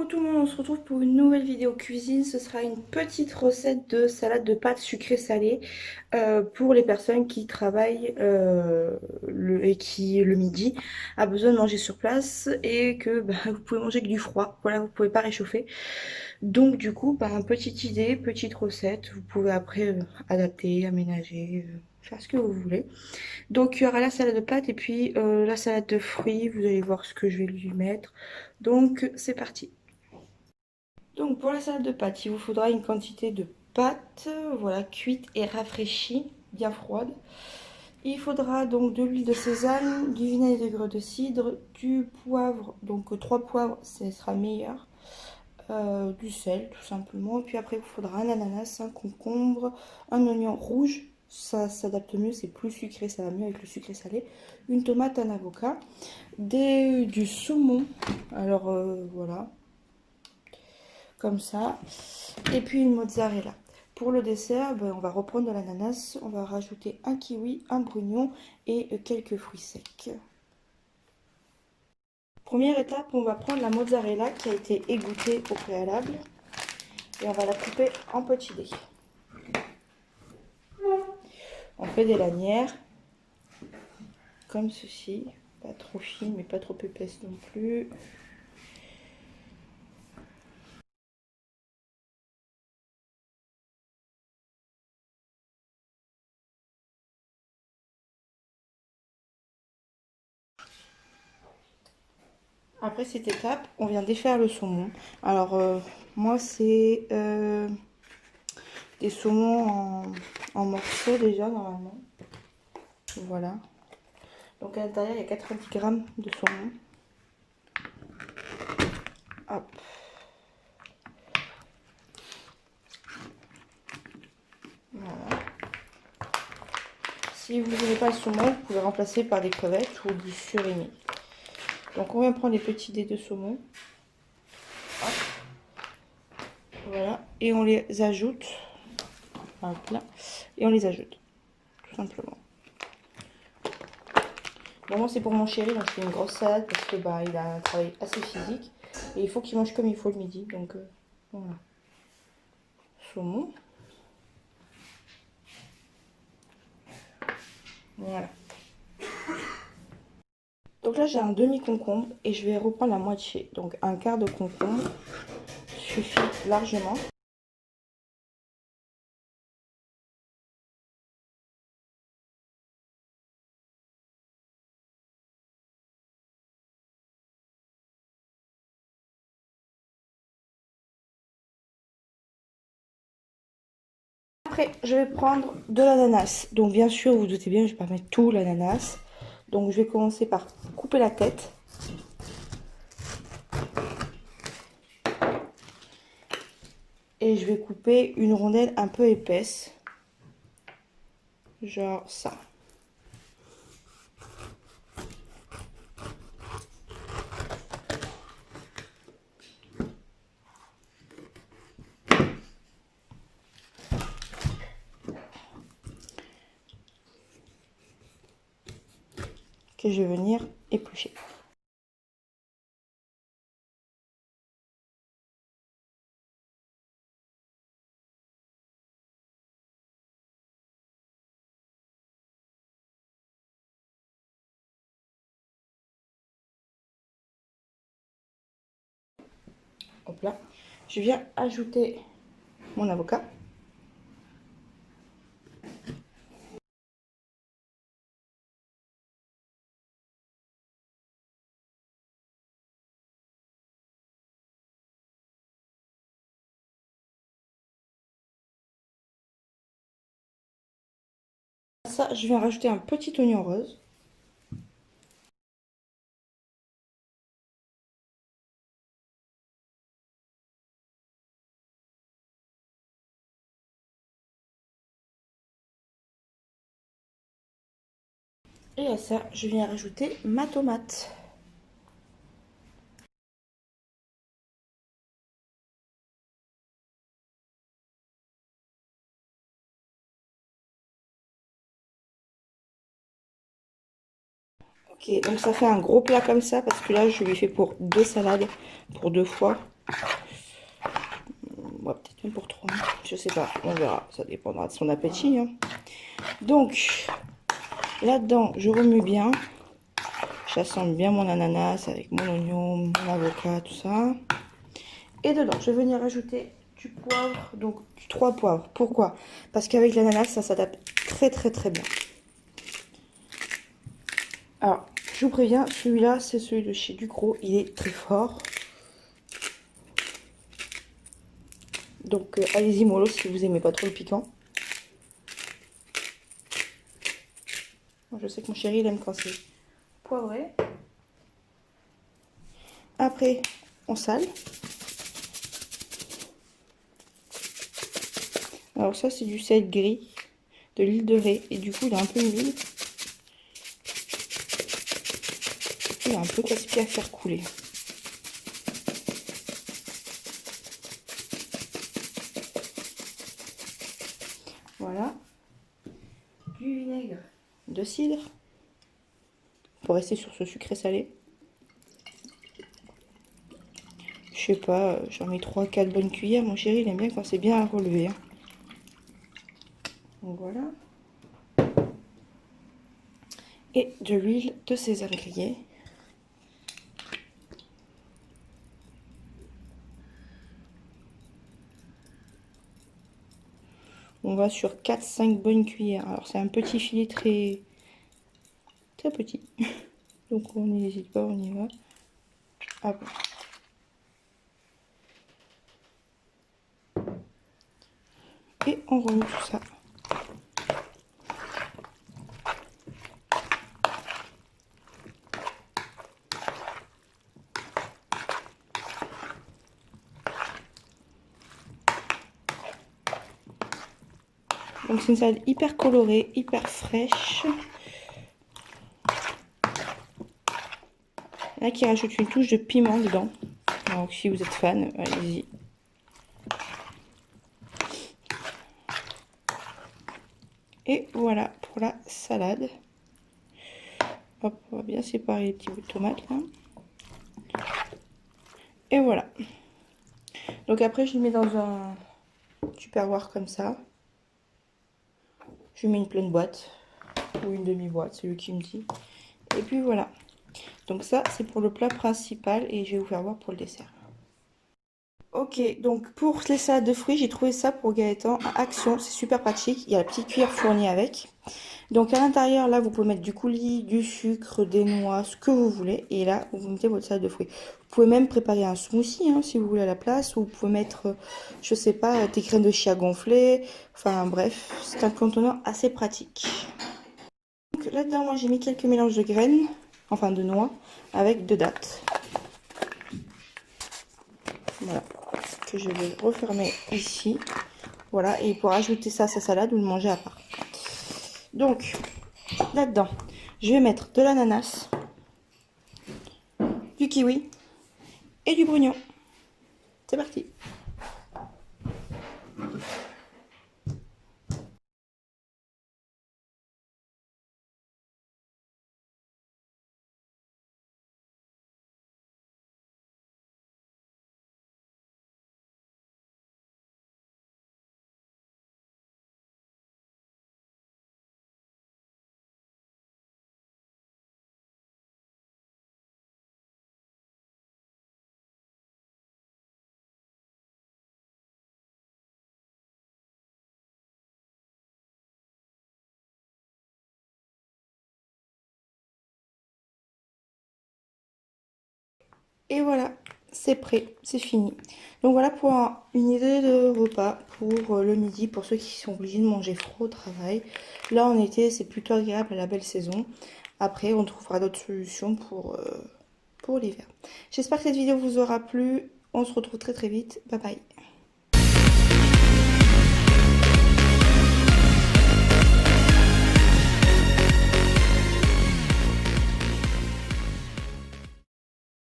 Coucou tout le monde, on se retrouve pour une nouvelle vidéo cuisine. Ce sera une petite recette de salade de pâtes sucrées-salées pour les personnes qui travaillent et qui le midi a besoin de manger sur place et que vous pouvez manger que du froid. Voilà, vous pouvez pas réchauffer. Donc du coup, petite idée, petite recette. Vous pouvez après adapter, aménager, faire ce que vous voulez. Donc il y aura la salade de pâtes et puis la salade de fruits. Vous allez voir ce que je vais lui mettre. Donc c'est parti. Donc pour la salade de pâtes, il vous faudra une quantité de pâtes, voilà, cuites et rafraîchies, bien froides. Il faudra donc de l'huile de sésame, du vinaigre de cidre, du poivre, donc 3 poivres, ce sera meilleur, du sel tout simplement. Et puis après, il vous faudra un ananas, un concombre, un oignon rouge, ça s'adapte mieux, c'est plus sucré, ça va mieux avec le sucré salé. Une tomate, un avocat, du saumon, alors voilà, comme ça. Et puis une mozzarella. Pour le dessert, on va reprendre de l'ananas, on va rajouter un kiwi, un brugnon et quelques fruits secs. Première étape, on va prendre la mozzarella qui a été égouttée au préalable et on va la couper en petits dés. On fait des lanières comme ceci, pas trop fines mais pas trop épaisses non plus. Après cette étape, on vient défaire le saumon. Alors moi c'est des saumons en morceaux déjà normalement. Voilà. Donc à l'intérieur, il y a 90 grammes de saumon. Hop. Voilà. Si vous n'avez pas le saumon, vous pouvez remplacer par des crevettes ou du surimi. Donc on vient prendre les petits dés de saumon. Hop. Voilà. Et on les ajoute. Hop là. Et on les ajoute. Tout simplement. Bon, moi c'est pour mon chéri, donc je fais une grosse salade parce que il a un travail assez physique. Et il faut qu'il mange comme il faut le midi. Donc voilà. Saumon. Voilà. Donc là j'ai un demi-concombre et je vais reprendre la moitié. Donc un quart de concombre suffit largement. Après, je vais prendre de l'ananas. Donc bien sûr, vous, vous doutez bien, je ne vais pas mettre tout l'ananas. Donc je vais commencer par couper la tête. Et je vais couper une rondelle un peu épaisse. Genre ça. Que je vais venir éplucher. Hop là. Je viens ajouter mon avocat. Ça, je viens rajouter un petit oignon rose. Et à ça, je viens rajouter ma tomate. Ok, donc ça fait un gros plat comme ça parce que là, je lui fais pour 2 salades, pour 2 fois. Ouais, peut-être même pour 3. Je sais pas, on verra. Ça dépendra de son appétit. Hein. Donc, là-dedans, je remue bien. J'assemble bien mon ananas avec mon oignon, mon avocat, tout ça. Et dedans, je vais venir ajouter du poivre, donc 3 poivres. Pourquoi? Parce qu'avec l'ananas, ça s'adapte très très très bien. Alors, je vous préviens, celui-là, c'est celui de chez Ducros. Il est très fort. Donc, allez-y mollo si vous aimez pas trop le piquant. Je sais que mon chéri, il aime quand c'est poivré. Après, on sale. Alors ça, c'est du sel gris, de l'huile de raie. Et du coup, il est un peu humide. Il est un peu casse-pied à faire couler. Voilà. Du vinaigre de cidre. Pour rester sur ce sucré salé. Je sais pas, j'en mets 3-4 bonnes cuillères. Mon chéri, il aime bien quand c'est bien à relever. Hein. Donc voilà. Et de l'huile de sésame grillée. On va sur 4-5 bonnes cuillères. Alors c'est un petit filet très petit. Donc on n'hésite pas, on y va. Hop. Et on remet tout ça. Donc c'est une salade hyper colorée, hyper fraîche. Il y en a qui rajoutent une touche de piment dedans. Donc si vous êtes fan, allez-y. Et voilà pour la salade. Hop, on va bien séparer les petits bouts de tomates là. Et voilà. Donc après je les mets dans un tupperware comme ça. Je mets une pleine boîte ou une demi-boîte, c'est lui qui me dit. Et puis voilà. Donc ça c'est pour le plat principal et je vais vous faire voir pour le dessert. Ok, donc pour les salades de fruits, j'ai trouvé ça pour Gaëtan à Action. C'est super pratique. Il y a la petite cuillère fournie avec. Donc à l'intérieur, là, vous pouvez mettre du coulis, du sucre, des noix, ce que vous voulez. Et là, vous mettez votre salade de fruits. Vous pouvez même préparer un smoothie, hein, si vous voulez à la place. Ou vous pouvez mettre, je sais pas, des graines de chia gonflées. Enfin bref, c'est un contenant assez pratique. Donc là-dedans, moi, j'ai mis quelques mélanges de graines, enfin de noix, avec de dattes. Voilà, que je vais refermer ici. Voilà, et pour ajouter ça à sa salade, vous le mangez à part. Donc, là-dedans, je vais mettre de l'ananas, du kiwi et du brugnon. C'est parti. Et voilà, c'est prêt, c'est fini. Donc voilà pour une idée de repas pour le midi, pour ceux qui sont obligés de manger froid au travail. Là en été, c'est plutôt agréable à la belle saison. Après, on trouvera d'autres solutions pour l'hiver. J'espère que cette vidéo vous aura plu. On se retrouve très très vite. Bye bye.